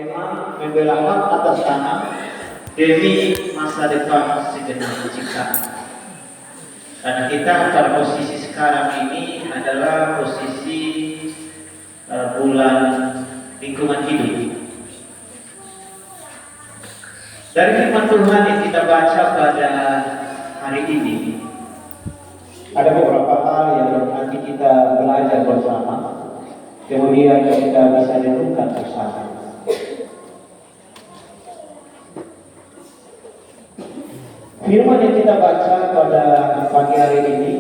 tema membela hak atas tanah demi masa depan segenap ciptaan. Karena kita pada posisi sekarang ini adalah posisi bulan lingkungan hidup. Dari firman Tuhan yang kita baca pada hari ini, ada beberapa hal yang nanti kita belajar bersama, kemudian kita bisa renungkan bersama. Firman yang kita baca pada pagi hari ini,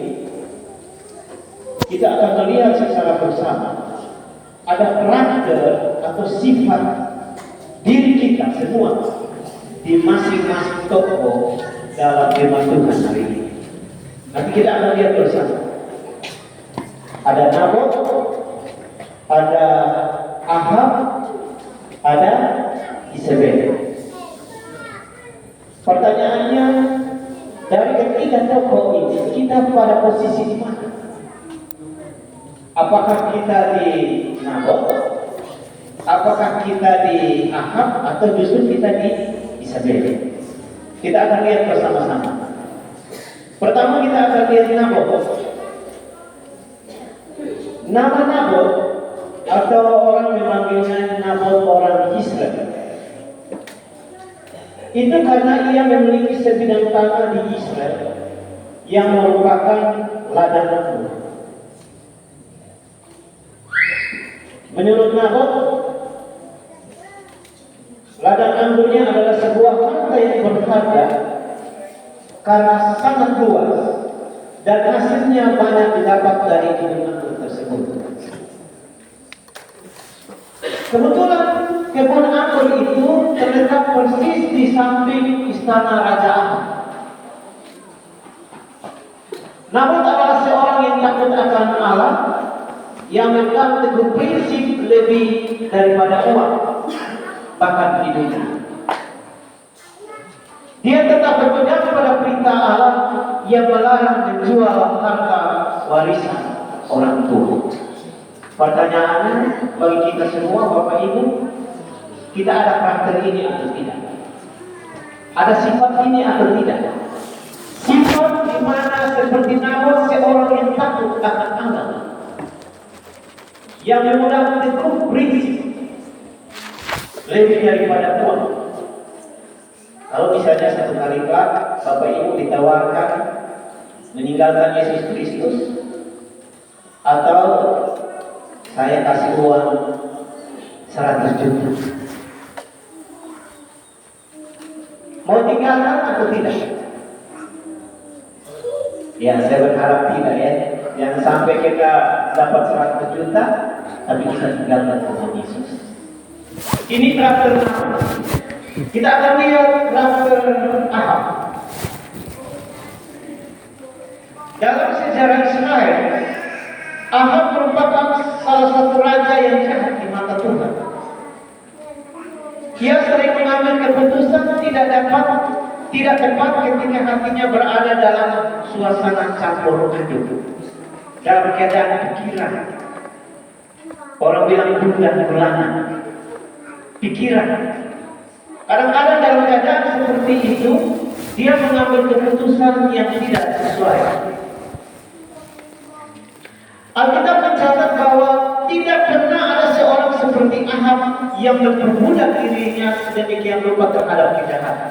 kita akan melihat secara bersama ada karakter atau sifat diri kita semua di masing-masing tokoh dalam firman Tuhan hari ini. Nanti kita akan lihat bersama. Ada Nabot, ada Ahab, ada Isabel. Pertanyaannya, dari ketiga tokoh ini kita pada posisi di mana? Apakah kita di Nabot? Apakah kita di Ahab atau justru kita di Isabel? Kita akan lihat bersama-sama. Pertama kita akan lihat Nabot. Nama Nabot atau orang memanggilnya Nabot orang Israel, itu karena ia memiliki sebidang tanah di Israel yang merupakan ladang anggur. Menurut Nabot, ladang anggurnya adalah sebuah harta yang berharga karena sangat luas dan hasilnya banyak didapat dari kebun anggur tersebut. Kebetulan kebun anggur itu terletak persis di samping istana Raja Ahab. Nabot adalah seorang yang takut akan Allah, yang memegang teguh prinsip lebih daripada uang, bahkan hidupnya. Dia tetap berpegang pada perintah Allah yang melarang menjual harta warisan orang tua. Pertanyaannya bagi kita semua, Bapak Ibu, kita ada karakter ini atau tidak? Ada sifat ini atau tidak? Sifat di mana seperti Nabot, seorang yang takut akan Allah, yang memegang teguh prinsip lebih daripada uang. Kalau misalnya satu kali Bapak Ibu ditawarkan meninggalkan Yesus Kristus, atau saya kasih uang 100 juta, mau tinggalkan atau tidak? Ya, saya berharap tidak ya. Jangan sampai kita dapat 100 juta tapi kita tinggalkan Tuhan Yesus. Ini karakter Ahab. Kita akan lihat karakter Ahab. Dalam sejarah Israel, Ahab merupakan salah satu raja yang jahat di mata Tuhan. Dia sering mengambil keputusan tidak tepat ketika hatinya berada dalam suasana campur aduk, dalam keadaan pikiran. Orang bilang gundah gulana, pikiran. Kadang-kadang dalam keadaan seperti itu, dia mengambil keputusan yang tidak sesuai. Alkitab mencatat bahwa tidak pernah ada seorang seperti Ahab yang memperbudak dirinya sedemikian rupa terhadap kejahatan.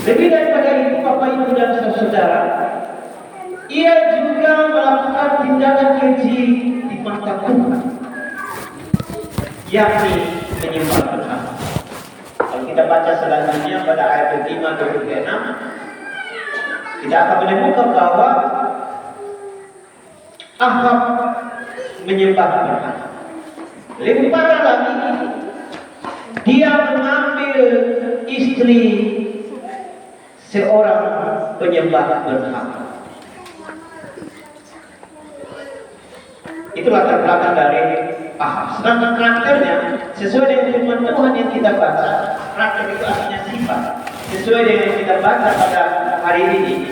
Lebih daripada itu, Bapak Ibu dan saudara, ia juga melakukan tindakan keji di mata Tuhan, yakni menyembah berhala. Kalau kita baca selanjutnya pada ayat 5-6, kita akan menemukan bahwa Ahab menyembah berhala. Lebih parah lagi, dia mengambil istri seorang penyembah berhala. Itu latar belakang dari Ahab. Sedangkan karakternya sesuai dengan firman Tuhan yang kita baca, karakter itu artinya sifat. Sesuai dengan yang kita baca pada hari ini,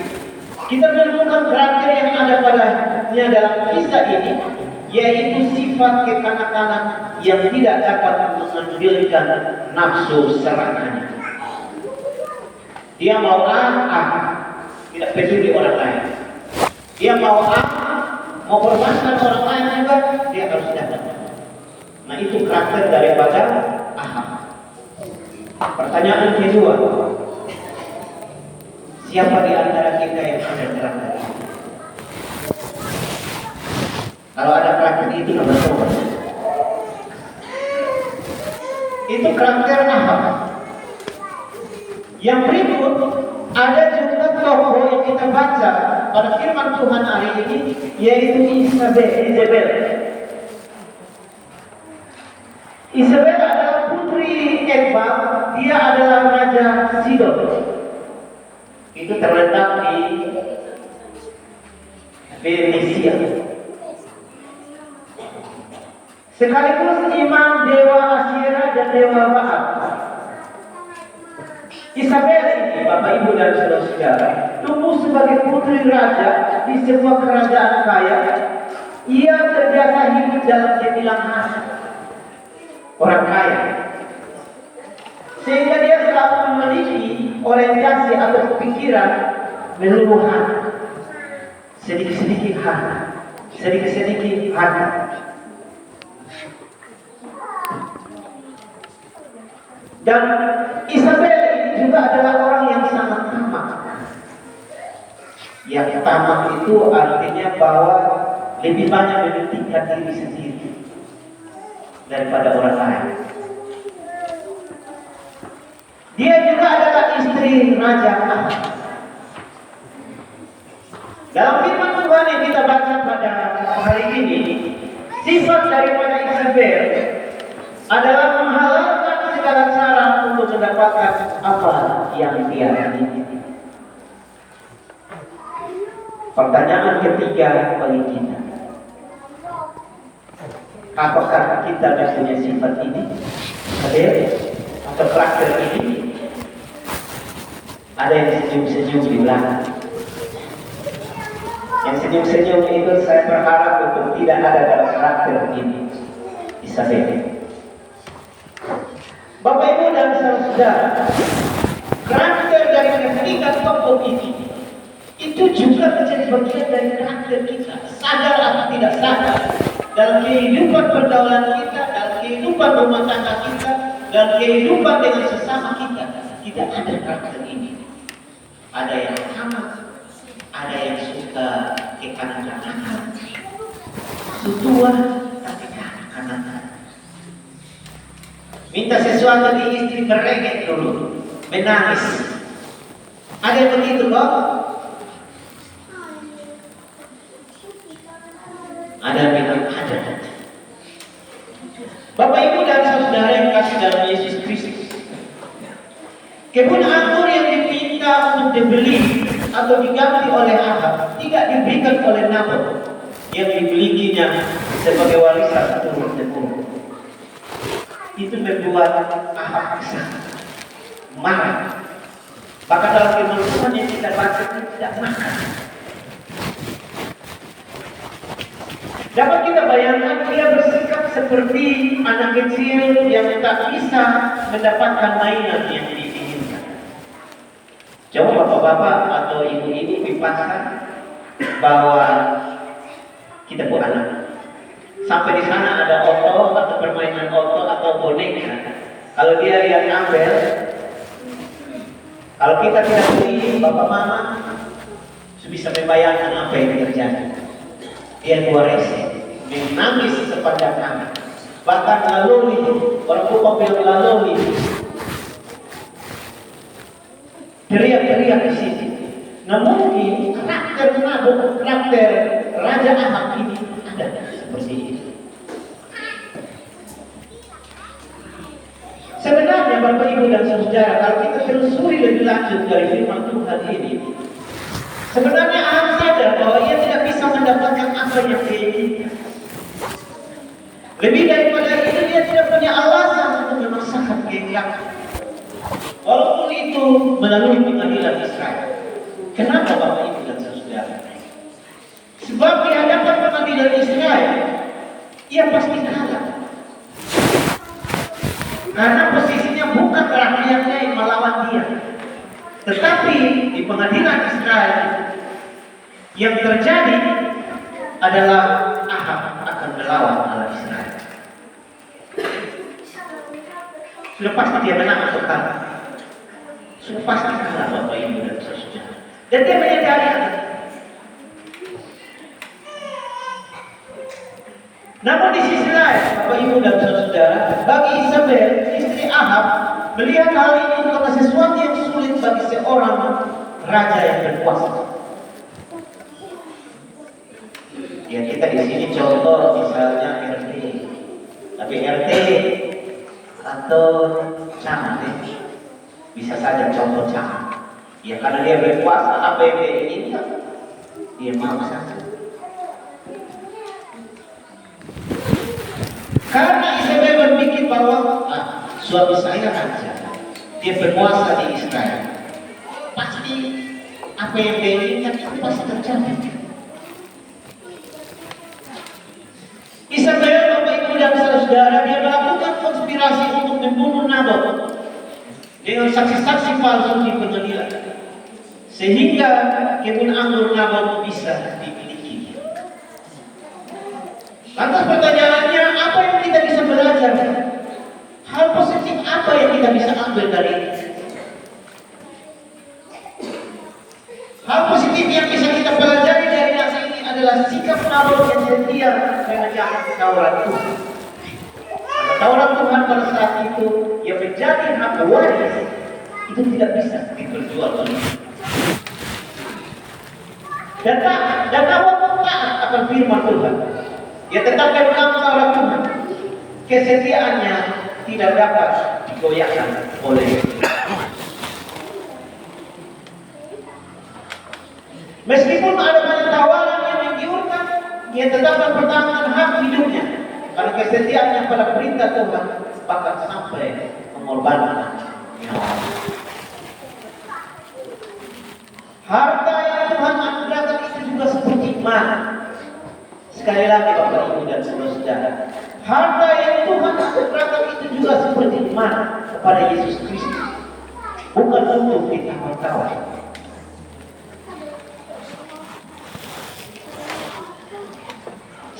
kita menemukan karakter yang ada padanya dalam kisah ini yaitu sifat kekanak-kanak yang tidak dapat mengambilkan nafsu serangannya. Dia mau A, tidak peduli orang lain. Dia mau A, mau bermasalah orang lain juga, dia harus dapat. Nah, itu karakter daripada Ahab. Pertanyaan kedua, siapa di antara kita yang ada karakter? Kalau ada karakter itu nomor dua. Itu karakter Ahab. Yang berikut ada juga tokoh yang kita baca pada firman Tuhan hari ini, yaitu Isabel. Isabel adalah putri Edbab, dia adalah raja Sidon. Itu terletak di Fenisia. Sekaligus imam dewa Asyera dan dewa Baal. Isabel ini, Bapak Ibu dan saudara-saudara, tumbuh sebagai putri raja di sebuah kerajaan kaya. Ia terbiasa hidup dalam kebilangan orang kaya, sehingga dia selalu memiliki orientasi atau pikiran meluruhan, sedikit-sedikit harta. Dan Isabel ini juga adalah orang yang sangat tamak. Yang tamak itu artinya bahwa lebih banyak mementingkan diri sendiri daripada orang lain. Dia juga adalah istri Raja Ahab. Dalam firman Tuhan yang kita baca pada hari ini, sifat daripada Isabel adalah menghalalkan segala cara untuk mendapatkan apa yang dia inginkan. Pertanyaan ketiga bagi kita, apakah kita punya sifat ini? Atau karakter ini? Ada yang senyum-senyum di belakang. Yang senyum-senyum itu saya berharap untuk tidak ada dalam karakter ini. Isabel. Bapak Ibu dan saudara, karakter dari ketiga tokoh ini itu juga menjadi bagian dari karakter kita, sadar atau tidak sadar, dalam kehidupan pergaulan kita, dalam kehidupan rumah tangga kita, dalam kehidupan dengan sesama kita. Kita ada karakter ini. Ada yang tamak, ada yang suka kekanak-kanakan, sutua tapi kanak-kanakan. Minta sesuatu di istri merengek dulu, menangis. Ada yang begitu kok? Ada yang bilang ada. Bapak Ibu dan saudara yang kasih dalam Yesus Kristus, kebun anggur yang diminta untuk dibeli atau diganti oleh Ahab tidak diberikan oleh Nabot yang dimilikinya sebagai warisan turun-temurun. Itu membuat Ahab kesal, marah. Bahkan dalam firman Tuhan yang kita baca tidak makan. Dapat kita bayangkan dia bersikap seperti anak kecil yang tak bisa mendapatkan mainan yang diinginkan. Coba bapak-bapak atau ibu ini di pasar bawa kita buat anak. Sampai di sana ada oto atau permainan oto atau boneka. Kalau dia lihat ambil, kalau kita tidak beli, bapak mama bisa membayangkan apa yang terjadi. Dia keluar rese, menangis sepanjang hari. Bahkan lalui, orang tua bilang lalui, teriak-teriak di sini. Namun mungkin karakter Nabot, karakter Raja Ahab ini ada seperti itu. Sebenarnya Bapak Ibu dan saudara, kalau kita telusuri lebih lanjut dari firman Tuhan ini, sebenarnya Ahab sadar bahwa ia tidak bisa mendapatkan apa yang dia inginkan. Lebih daripada itu, dia tidak punya alasan untuk memaksakan keinginannya. Walaupun itu melalui pengadilan Israel. Kenapa Bapak Ibu dan saudara? Sebab di hadapan pengadilan Israel, ia pasti kalah. Karena posisinya bukan rakyatnya yang melawan dia, tetapi di pengadilan Israel yang terjadi adalah Ahab akan melawan Allah Israel. Sudah pasti dia menang atau kalah. Sudah pasti kalah Bapak Ibu dan saudara. Dan dia menyadari hal itu. Namun di sisi lain, Bapak Ibu dan saudara, bagi Isabel, istri Ahab, melihat hal ini bukan sesuatu yang sulit bagi seorang raja yang berkuasa. Ya kita di sini contoh misalnya RT, tapi RT atau camat bisa saja contoh camat. Ya karena dia berkuasa, apa yang dia inginkan dia mau saja. Karena Isabel berpikir bahwa suami saya raja, dia berkuasa di Israel, pasti apa yang dia inginkan itu pasti terjadi. Isabel, Bapak Ibu dan saudara, dia melakukan konspirasi untuk membunuh Nabot dengan saksi-saksi palsu di pengadilan, sehingga kebun anggur Nabot bisa dimiliki. Lantas pertanyaannya, apa yang kita bisa belajar? Hal positif apa yang kita bisa ambil dari ini? Hal positif yang bisa kita pelajari dari nasi ini adalah sikap Nabot yang setia mengerjakan Taurat Tuhan. Taurat Tuhan pada saat itu yang menjadi hak waris itu tidak bisa diperjualbelikan. Dan Nabot taat akan firman Tuhan. Dia tetap pegang Taurat Tuhan. Kesetiaannya tidak dapat digoyahkan oleh. Meskipun ada banyak tawaran yang menggiurkan, dia tetap mempertahankan hak hidupnya. Karena kesetiaannya pada perintah Tuhan bahkan sampai mengorbankan nyawa. Harta yang Tuhan anugerahkan itu juga seperti mana? Sekali lagi Bapak Ibu dan saudara, harta yang Tuhan anugerahkan itu juga seperti mana kepada Yesus Kristus. Bukan untuk ditawar-tawar.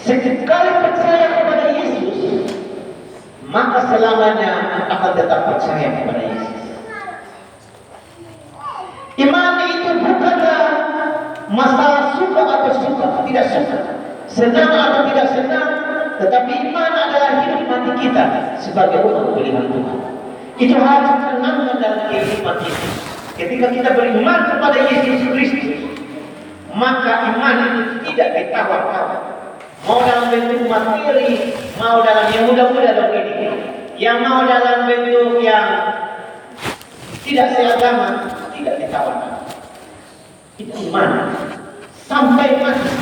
Sekali percaya kepada Yesus, maka selamanya akan tetap percaya kepada Yesus. Iman itu bukanlah masalah suka atau suka, tidak suka, senang atau tidak senang, tetapi iman adalah hidup mati kita sebagai umat pilihan Tuhan. Itu harus ditanamkan dalam kehidupan kita. Ketika kita beriman kepada Yesus Kristus, maka iman itu tidak ditawar-tawar. Mau dalam bentuk materi, mau dalam yang muda-muda dong ini, yang mau dalam bentuk yang tidak seagama, tidak ditawar. Itu iman sampai mati.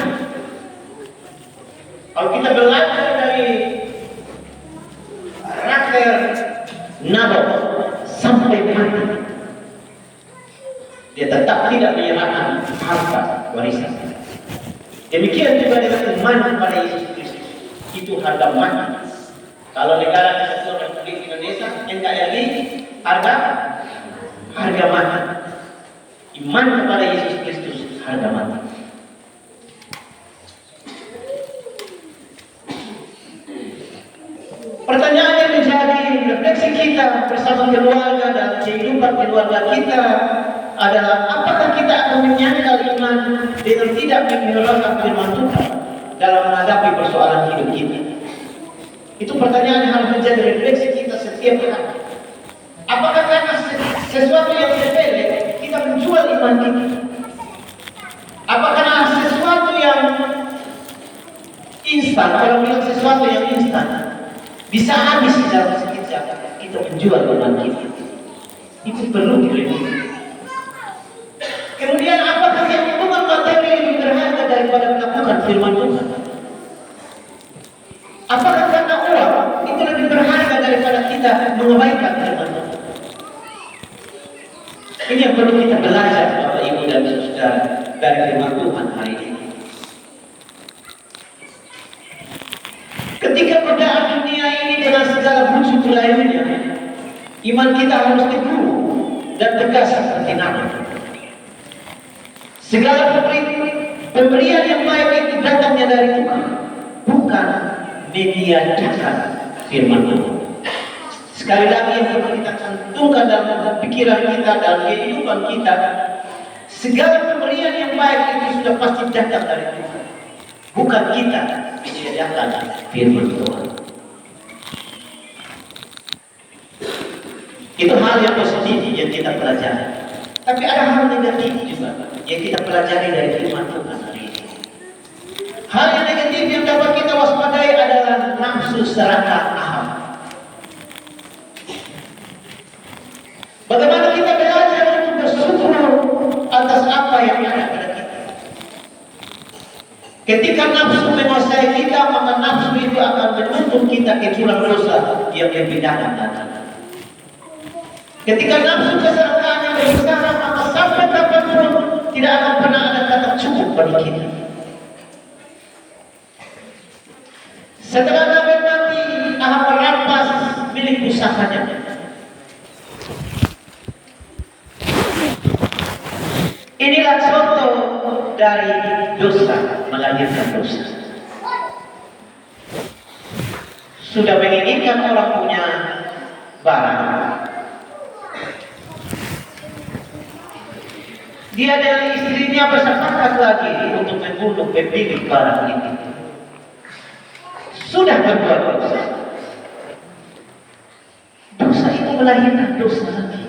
Kalau kita belajar dari Rachel Nabot sampai mati, dia tetap tidak menyerahkan harta warisan. Demikian juga dengan iman kepada Yesus Kristus, itu harga mati. Kalau negara Kesatuan Republik Indonesia NKRI, harga mati. Iman kepada Yesus Kristus harga mati. Pertanyaan yang menjadi refleksi kita bersama keluarga dan kehidupan keluarga kita adalah, apakah kita akan menyangkal iman dengan tidak menghiraukan firman Tuhan dalam menghadapi persoalan hidup kita? Itu pertanyaan yang harus menjadi refleksi kita setiap hari. Apakah karena sesuatu yang sepele kita menjual iman kita? Apakah karena sesuatu yang instan, kalau bilang sesuatu yang instan bisa habis dalam sekejap, kita menjual iman kita? Itu perlu direvisi. Kemudian apakah yang hubungan materi lebih berharga daripada melakukan firman Tuhan? Apakah karena uang itu lebih berharga daripada kita mengabaikan firman Tuhan? Ini yang perlu kita belajar Bapak Ibu dan saudara dari firman Tuhan hari ini. Ketika segala wujud lainnya, iman kita harus teguh dan tegas seperti Nabi. Segala pemberian yang baik itu datangnya dari Tuhan, bukan ditiadakan firman Tuhan. Sekali lagi yang perlu kita cantumkan dalam pikiran kita, dalam kehidupan kita, segala pemberian yang baik itu sudah pasti datang dari Tuhan, bukan kita ditiadakan firman Tuhan. Itu hal yang positif yang kita pelajari. Tapi ada hal negatif juga yang kita pelajari dari firman Tuhan hari ini. Hal yang negatif yang dapat kita waspadai adalah nafsu serakah aham. Bagaimana kita belajar untuk bersyukur atas apa yang ada pada kita. Ketika nafsu menguasai kita, maka nafsu itu akan menuntut kita ke jurang dosa yang lebih dalam. Ketika nafsu keserakahannya berbesar, maka sampai kapanpun tidak akan pernah ada kata cukup bagi kita. Setelah Nabi mati, Ahab merampas milik pusakanya. Inilah contoh dari dosa melahirkan dosa. Sudah menginginkan orang punya barang, dia dan istrinya bersepakat lagi untuk membunuh pemilik barang itu. Sudah berbuat dosa. Dosa itu melahirkan dosa lagi.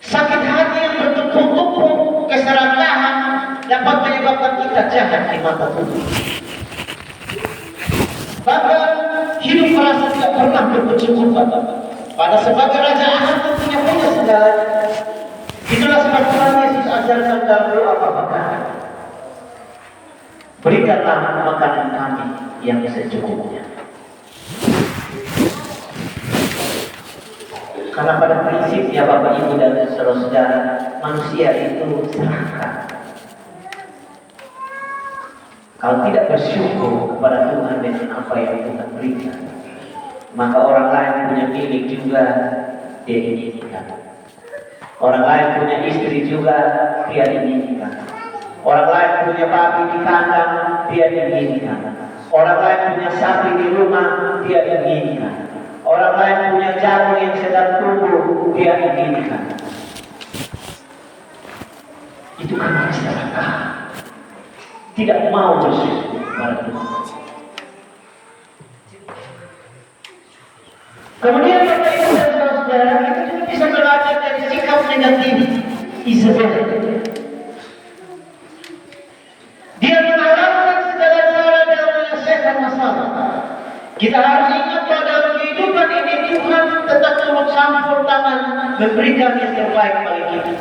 Sakit hati yang bertumpuk-tumpuk, keserakahan dapat menyebabkan kita jahat di mata Tuhan. Bahkan hidup merasa tidak pernah berkecukupan. Pada sebagai Raja Ahab punya segalanya. Itulah sebab Tuhan Yesus ajarkan dalam doa Bapa, berikanlah makanan kami yang secukupnya. Karena pada prinsipnya Bapak Ibu dan saudara-saudara, manusia itu serakah. Kalau tidak bersyukur kepada Tuhan dengan apa yang Tuhan berikan, maka orang lain punya milik juga dia inginkan. Orang lain punya istri juga dia inginkan. Orang lain punya babi di kandang dia inginkan. Orang lain punya sapi di rumah dia inginkan. Orang lain punya jagung yang sedang tumbuh dia inginkan. Itu karena serakah, tidak mau bersyukur kepada Tuhan. Kemudian Bapak Ibu dan saudara, kita juga bisa belajar dari sikap negatif Isabel. Dia menghalalkan segala cara dalam menyelesaikan masalah. Kita harus ingat bahwa dalam kehidupan ini Tuhan tetap turut campur tangan memberikan yang terbaik bagi kita.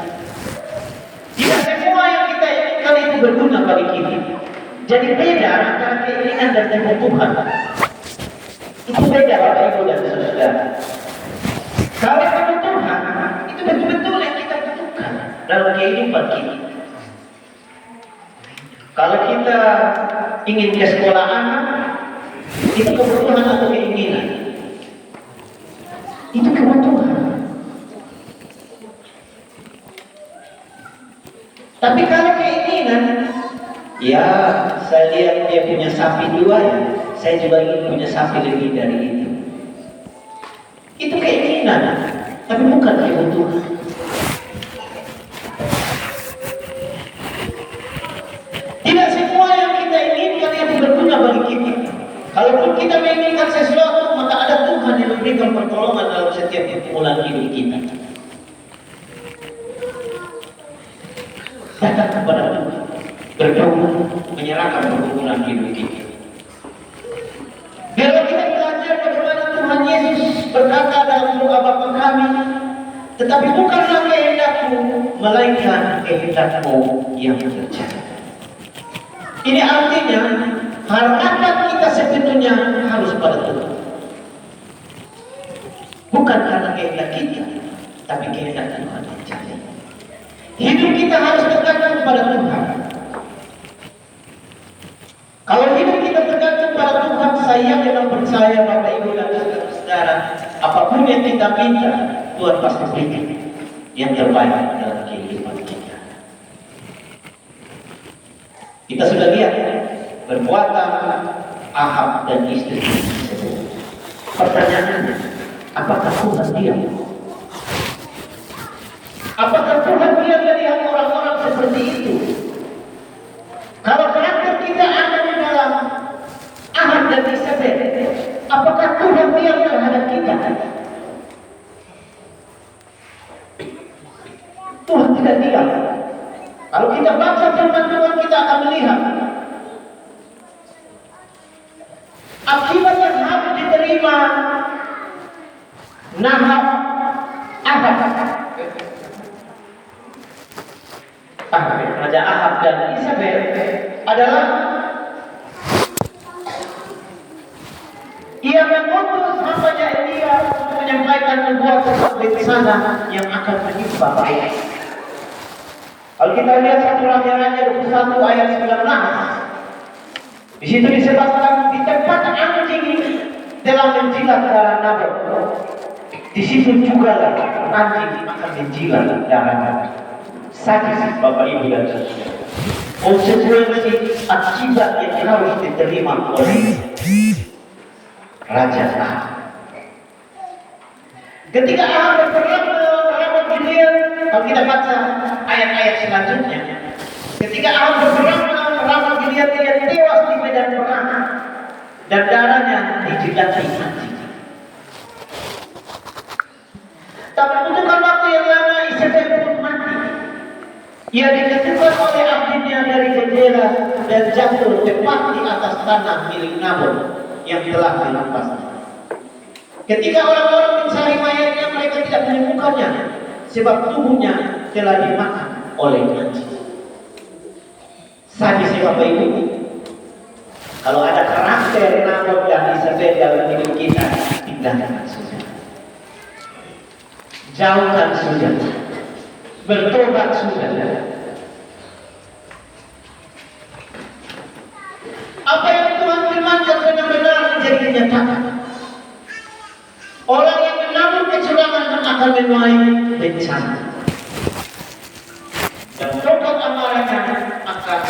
Tidak semua yang kita inginkan itu berguna bagi kita. Jadi beda antara keinginan dan kebutuhan. Itu beda Bapak Ibu dan saudara. Kalau kebutuhan itu betul-betul yang kita butuhkan dalam kehidupan kita. Kalau kita ingin ke sekolah anak, itu kebutuhan atau keinginan? Itu kebutuhan. Tapi kalau keinginan, ya saya lihat dia punya sapi 2 ya, saya juga ingin punya sapi lebih dari itu. Itu keinginan, tapi bukan kebutuhan. Tidak semua yang kita inginkan itu berguna bagi kita. Kalaupun kita menginginkan sesuatu, maka ada Tuhan yang memberikan pertolongan dalam setiap pergumulan hidup kita. Datang kepada Tuhan, berdoa, menyerahkan pergumulan hidup kita. Biarlah kita belajar bagaimana Tuhan Yesus berkata dalam doa Bapa kami, tetapi bukanlah kehendakmu, melainkan kehendakmu yang terjadi. Ini artinya harapan kita sebetulnya harus pada Tuhan. Bukan karena kehendak kita, tapi kehendak Tuhan yang terjadi. Hidup kita harus tergantung pada Tuhan. Kalau hidup kita tergantung saya memang percaya Bapak Ibu dan saudara, apapun yang kita minta, Tuhan pasti berikan yang terbaik dalam kehidupan kita. Kita sudah lihat perbuatan Ahab dan istri. Pertanyaannya, apakah Tuhan diam? Apakah Tuhan diam melihat orang-orang seperti itu? Kalau karakter kita ada di dalam Ahab dan Isabel, apakah Tuhan diam terhadap kita? Tuhan tidak diam. Kalau kita baca firman Tuhan, kita akan melihat akibat yang harus diterima Ahab Raja Ahab dan Isabel adalah ia mengutus hambanya Elia untuk menyampaikan nubuat bencana yang akan menimpa mereka. Kalau kita lihat 1 Raja-Raja 21 ayat 19, di situ disebutkan di tempat anjing telah menjilat darah Nabot, di situ juga anjing akan menjilat darah Nabot. Sadis Bapak Ibu dan saudara, konsekuensi akibat yang harus diterima oleh Raja Ahab. Ketika Ahab berperang melawan Ramot Gilead, kalau kita baca ayat-ayat selanjutnya, ketika Ahab berperang melawan Ramot Gilead, dia tewas di medan perang dan darahnya dijilati anjing. Tak membutuhkan waktu yang lama, Isabel pun mati. Ia diketukkan oleh abdinya dari jendela dan jatuh tepat di atas tanah milik Nabot yang telah dirampasnya. Ketika orang-orang mencari mayatnya, mereka tidak menemukannya sebab tubuhnya telah dimakan oleh anjing. Sadis Bapak Ibu. Kalau ada karakter Nabot dan Isabel dalam hidup kita, tinggalkan saja. Jauhkan sudah. Bertobat sudah. Apa yang Tuhan firmankan benar-benar menjadi kenyataan. Orang yang menabur kecurangan akan menuai bencana. Dan tokat amarahnya akan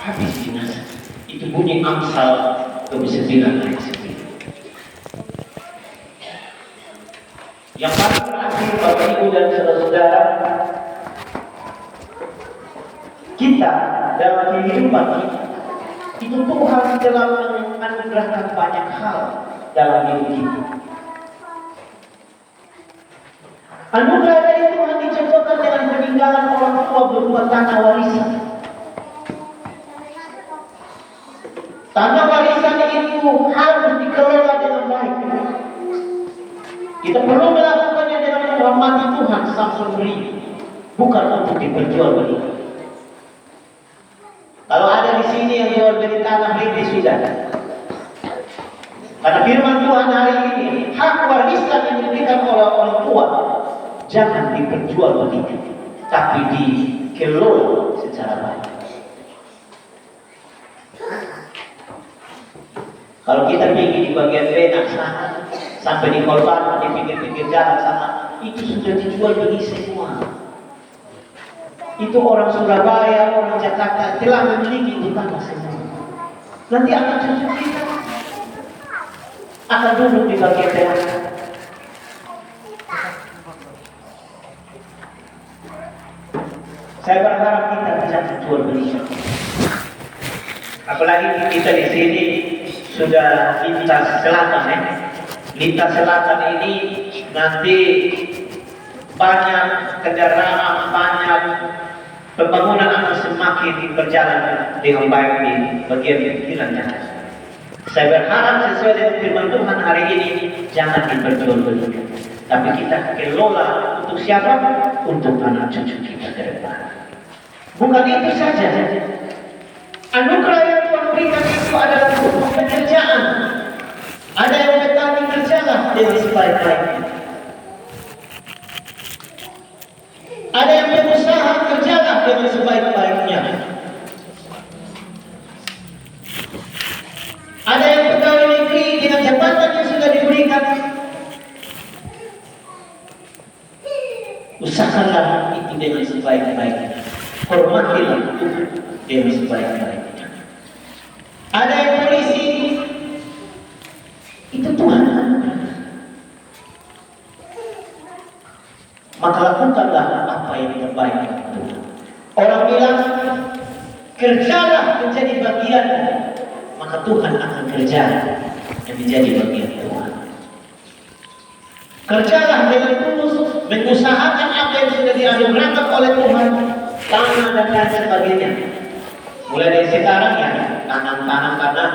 habis binasa. Itu bunyi Amsal 29 ayat 9. Yang paling terakhir Bapak Ibu dan saudara-saudara, kita dalam kehidupan kita itu Tuhan telah menganugerahkan banyak hal dalam hidup kita. Anugerah dari Tuhan dicontohkan dengan peninggalan orang tua berupa tanah warisan. Tanah warisan itu harus dikelola dengan baik. Kita perlu melakukannya dengan menghormati Tuhan sang pemberi, bukan untuk diperjualbelikan. Kalau ada di sini yang jual beli tanah, beli sudah. Karena firman Tuhan hari ini, hak warisan yang diberikan oleh orang tua jangan diperjualbelikan, tapi dikelola secara baik. Kalau kita pergi di bagian benak sana, sampai di korban, di pinggir-pinggir jalan sana, itu sudah dijual beli semua. Itu orang Surabaya, orang Jakarta telah memiliki itu tanah semua. Nanti anak cucu kita akan duduk di bagian benak. Saya berharap kita bisa jual beli. Apalagi kita di sini sudah lintas selatan, lintas selatan ini nanti banyak kendaraan, banyak pembangunan akan semakin berjalan dengan baik di bagian pinggiran jalan. Saya berharap sesuai dengan firman Tuhan hari ini jangan diperjualbelikan, tapi kita kelola untuk siapa? Untuk anak cucu kita ke depan. Bukan itu saja. Anugerah yang Tuhan berikan itu adalah pekerjaan. Ada yang bertani, kerjalah dengan sebaik-baiknya. Ada yang berusaha, kerjalah dengan sebaik-baiknya. Ada yang pegawai negeri, sebaik-baiknya. Hormatilah Tuhan dengan sebaik-baiknya. Ada yang polisi, itu Tuhan. Maka lakukanlah apa yang terbaik untuk Tuhan. Orang bilang, kerjalah menjadi bagian, maka Tuhan akan kerja yang menjadi bagian Tuhan. Kerjalah dengan tulus, mengusahakan apa yang sudah dianugerahkan oleh Tuhan, tanam dan lain sebagainya. Mulai dari sekarang ya, tanam-tanam karena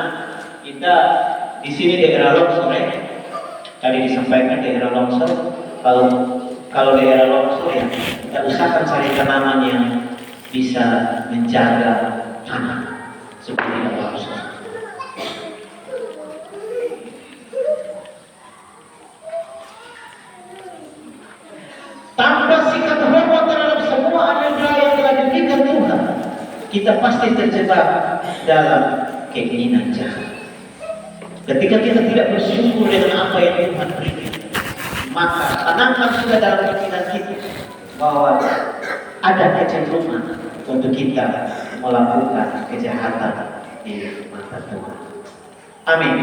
kita di sini daerah longsor ya. Tadi disampaikan daerah longsor. Kalau daerah longsor ya, kita usahakan cari tanaman yang bisa menjaga tanah seperti longsor. Tanpa sikap hormat terhadap semua anugerah yang telah diberikan Tuhan, kita pasti terjebak dalam keinginan jahat. Ketika kita tidak bersyukur dengan apa yang Tuhan berikan, maka tanamkan sudah dalam pikiran kita bahwa ada kecenderungan untuk kita melakukan kejahatan di mata Tuhan. Amin.